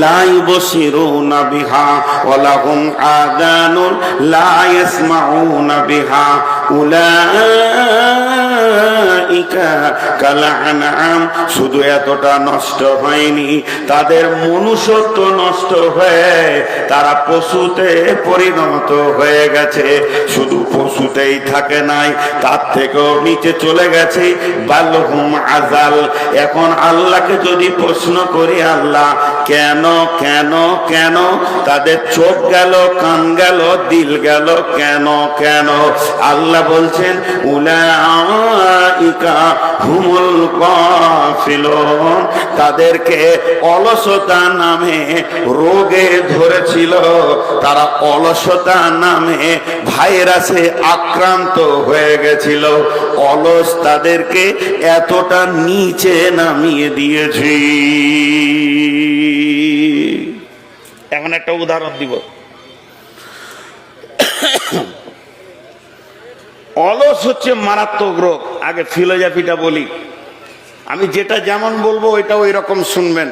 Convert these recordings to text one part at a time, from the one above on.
লা ইউবসিরুনা বিহা ওয়া লাহুম আযানুন লা ইয়াসমাউনা বিহা উলাইকা কাল আনআম। শুধু এতটা নষ্ট হয়নি, তাদের মনুষ্যত্ব নষ্ট হয়ে তারা পশুতে পরিণত হয়ে গেছে। শুধু পশুতেই থাকে নাই, তার থেকেও নিচে চলে গেছে। বালহুম আযাল। এখন আল্লাহকে যদি প্রশ্ন করি, আল্লাহ কেন কেন কেন তাদের চোখ গেল, কান গেল, দিল গেল, কেন কেন? আল্লাহ বলছেন উলাইকা হুমুল গাফিলুন। তাদেরকে অলসতা নামে রোগে ধরেছিল, তারা অলসতা নামে ভাইরাসে আক্রান্ত হয়ে গেছিল। অলস তাদেরকে এতটা নিচে নামিয়ে দিয়েছি। এখন একটা উদাহরণ দিব। অলস হচ্ছে মারাত্মক রোগ। আগে ফিলোজফিটা বলি। আমি যেটা যেমন বলবো ওইটা ওই রকম শুনবেন।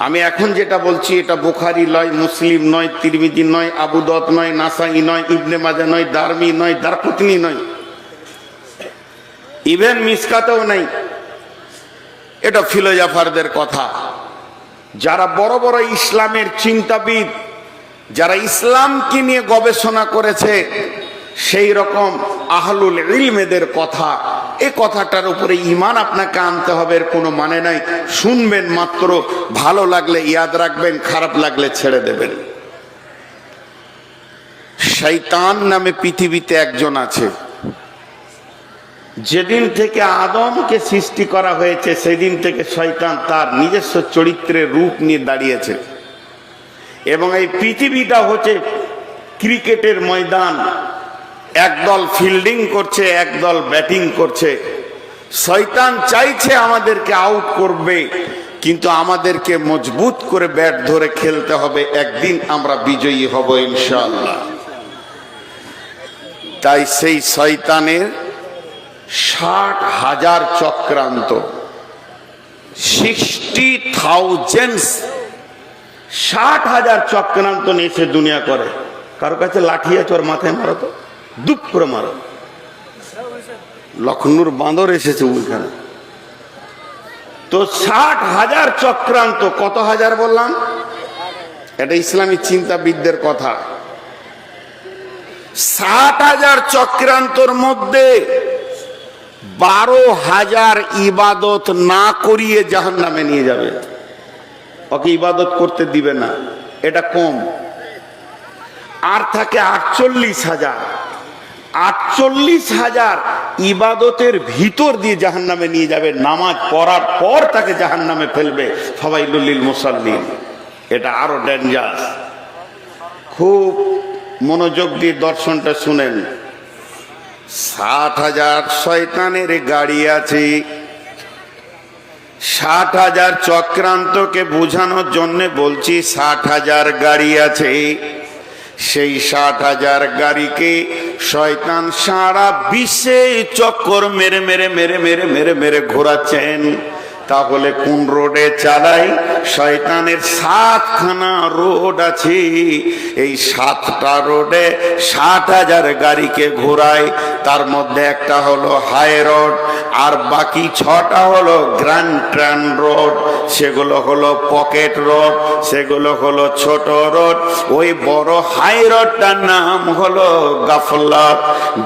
আমি এখন যেটা বলছি এটা বুখারী নয়, মুসলিম নয়, তিরমিজি নয়, আবু দাউদ নয়, নাসাই নয়, ইবনে মাজাহ নয়, দারমি নয়, দারকুতনি নয়, ইভেন মিসকাতেও নাই। এটা ফিলোজফারদের কথা, যারা বড় বড় ইসলামের চিন্তাবিদ, যারা ইসলামকে নিয়ে গবেষণা করেছে, সেই রকম আহলুল ইলমেদের কথা। এই কথাটার উপরে ঈমান আপনাকে আনতে হবে, এর কোনো মানে নাই। শুনবেন মাত্র, ভালো লাগলে ইয়াদ রাখবেন, খারাপ লাগলে ছেড়ে দেবেন। শয়তান নামে পৃথিবীতে একজন আছে। যেদিন থেকে আদমকে সৃষ্টি করা হয়েছে সেদিন থেকে শয়তান তার নিজস্ব চরিত্রের রূপ নিয়ে দাঁড়িয়েছে। এবং এই পৃথিবীটা হচ্ছে ক্রিকেটের ময়দান। একদল ফিল্ডিং করছে, একদল ব্যাটিং করছে। শয়তান চাইছে আমাদেরকে আউট করবে, কিন্তু আমাদেরকে মজবুত করে ব্যাট ধরে খেলতে হবে। একদিন আমরা বিজয়ী হব ইনশাআল্লাহ। তাই সেই শয়তানের 60,000 চক্রান্ত, 60,000 60,000 চক্রান্ত নিয়ে সে দুনিয়া করে। কারো কাছে লাঠি আছে, ওর মাথায় মারো তো, দুপ করে মারো। লখনৌর বাঁদর এসেছে ওইখানে। তো 60,000 চক্রান্ত। কত হাজার বললাম? এটা ইসলামী চিন্তাবিদদের কথা। 60,000 চক্রান্তর মধ্যে 12,000 ইবাদত না করিয়ে জাহান্নামে নিয়ে যাবে। ওকে ইবাদত করতে দিবে না, এটা কম। আর থাকে 48,000। 48,000 ইবাদতের ভিতর দিয়ে জাহান্নামে নিয়ে যাবে। নামাজ পড়ার পর তাকে জাহান্নামে ফেলবে। ফাওয়াইলুল লিল মুসাল্লিন। এটা আরো ডেঞ্জারাস। খুব মনোযোগ দিয়ে দর্শনটা শুনেন। 60,000 শয়তানের গাড়ি আছে। 60,000 চক্রান্তকে বোঝানোর জন্য বলছি 60,000 গাড়ি আছে। সেই 60,000 গাড়িকে শয়তান সারা বিশ্বে চক্কর মেরে মেরে মেরে মেরে মেরে মেরে ঘোরাচ্ছেন। তাহলে কোন রোডে চালাই? শয়তানের 7খানা রোড আছে। এই 7টা রোডে 60,000 গাড়িকে ঘোরায়। তার মধ্যে একটা হলো হাই রোড, আর বাকি 6টা হলো গ্র্যান্ড ট্রান রোড। সেগুলো হলো পকেট রোড, সেগুলো হলো ছোট রোড। ওই বড় হাই রোডটার নাম হলো গাফলাত।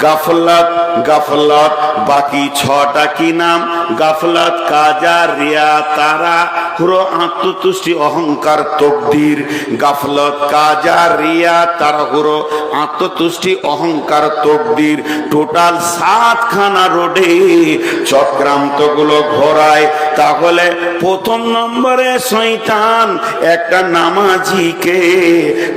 গাফলাত গাফলাত। বাকি 6টা কি নাম? গাফলাত, কাজা, রিয়া, তারা, পুরো আত্মতুষ্টি, অহংকার, তকদির। গাফলত, কাজা, রিয়া, তারা, পুরো আত্মতুষ্টি, অহংকার, তকদির। টোটাল 7খানা রোডে চক্রান্ত গুলো ঘোরায়। তাহলে প্রথম নম্বরে শয়তান একটা নামাজিকে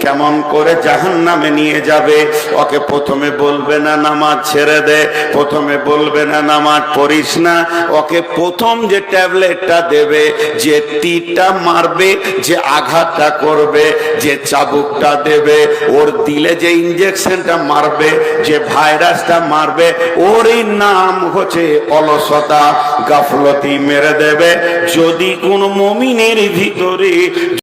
কেমন করে জাহান্নামে নিয়ে যাবে? ওকে প্রথমে বলবে না নামাজ ছেড়ে দে, প্রথমে বলবে না নামাজ পড়িস না। ওকে প্রথম যে ট্যাবলেটটা দেবে, যে তীরটা মারবে, যে আঘাতটা করবে, যে চাবুকটা দেবে, ওর দিলে যে ইনজেকশনটা মারবে, যে ভাইরাসটা মারবে, ওরই নাম হচ্ছে অলসতা, গাফলতি মেরে দেবে। যদি কোন মুমিনের ভিতরে